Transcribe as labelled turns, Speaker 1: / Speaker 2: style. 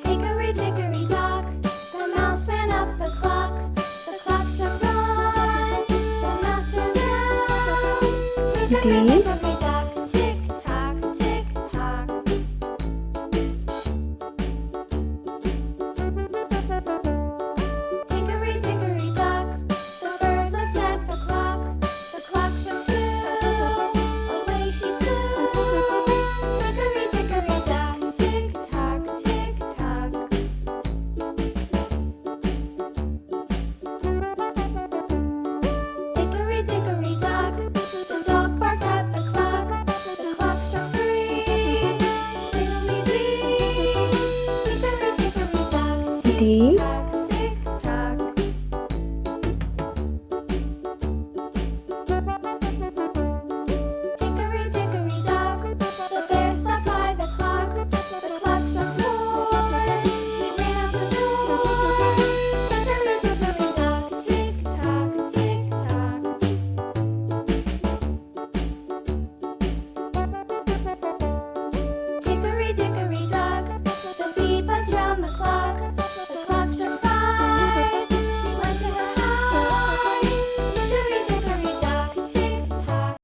Speaker 1: Hickory dickory dock, the mouse ran up the clock. The clock struck one, the mouse ran down.
Speaker 2: D